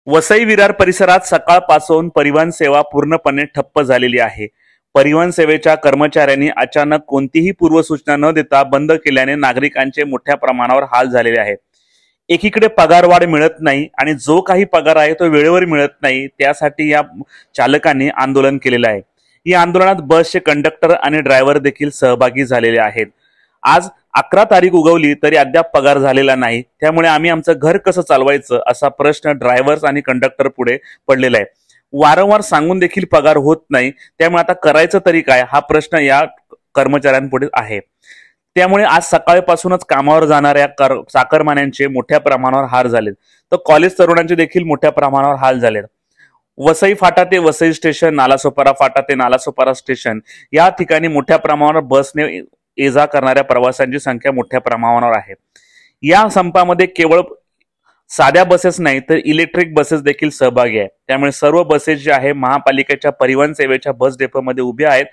वसई विरार परिसरात सकाळपासून परिवहन सेवा पूर्णपणे ठप्प झालेली आहे। परिवहन सेवेच्या कर्मचाऱ्यांनी अचानक कोणतीही पूर्वसूचना न देता बंद केल्याने नागरिकांचे मोठ्या प्रमाणावर हाल झालेले आहेत। एकीकडे पगारवाढ मिळत नाही आणि जो काही पगार आहे तो वेळेवर मिळत नाही, त्यासाठी या चालकांनी आंदोलन केलेले आहे। या आंदोलनात बसचे कंडक्टर आणि ड्रायव्हर देखील सहभागी झालेले आहेत। आज 11 तारीख उगवली तरी अद्याप पगार झालेला नाही, त्यामुळे आम्ही आमचं घर कसं चालवायचं असा प्रश्न ड्रायव्हर्स आणि कंडक्टर पुढे पडलेला आहे। वारंवार सांगून देखील पगार होत नाही, त्यामुळे आता करायचं तरी काय हा प्रश्न या कर्मचाऱ्यांपुढे आहे। त्यामुळे आज सकाळपासूनच कामावर जाणाऱ्या चाकरमान्यांचे मोठ्या प्रमाणावर हाल झालेत, तर कॉलेज तरुणांचे देखील मोठ्या प्रमाणावर हाल झालेत। वसई फाटा ते वसई स्टेशन, नालासोपारा फाटा ते नालासोपारा स्टेशन या ठिकाणी मोठ्या प्रमाणावर बसने ये जा करणाऱ्या प्रवाशांची संख्या मोठ्या प्रमाणावर आहे। या संपामध्ये केवळ साध्या बसेस नाही तर इलेक्ट्रिक बसेस देखील सहभागी आहेत। त्यामुळे सर्व बसेस जे आहे महापालिकेच्या परिवहन सेवेच्या बस डेपोमध्ये उभ्या आहेत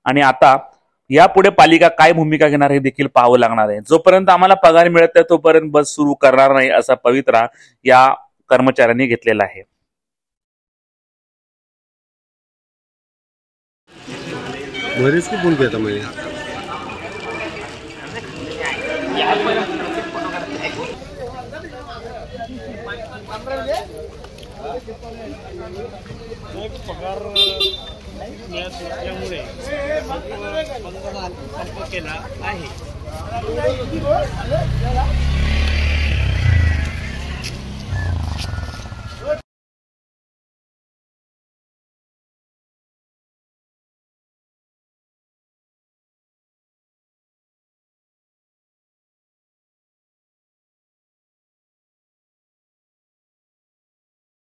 आणि आता यापुढे पालिका काय भूमिका घेणार हे देखील पाहावं लागणार आहे। जोपर्यंत आम्हाला पगार मिळत नाही तोपर्यंत बस सुरू करणार नाही असा पवित्रा या कर्मचाऱ्यांनी घेतलेला आहे। बरेच की फोन केला मैले पगार मिळत नसल्यामुळे संप केला आहे।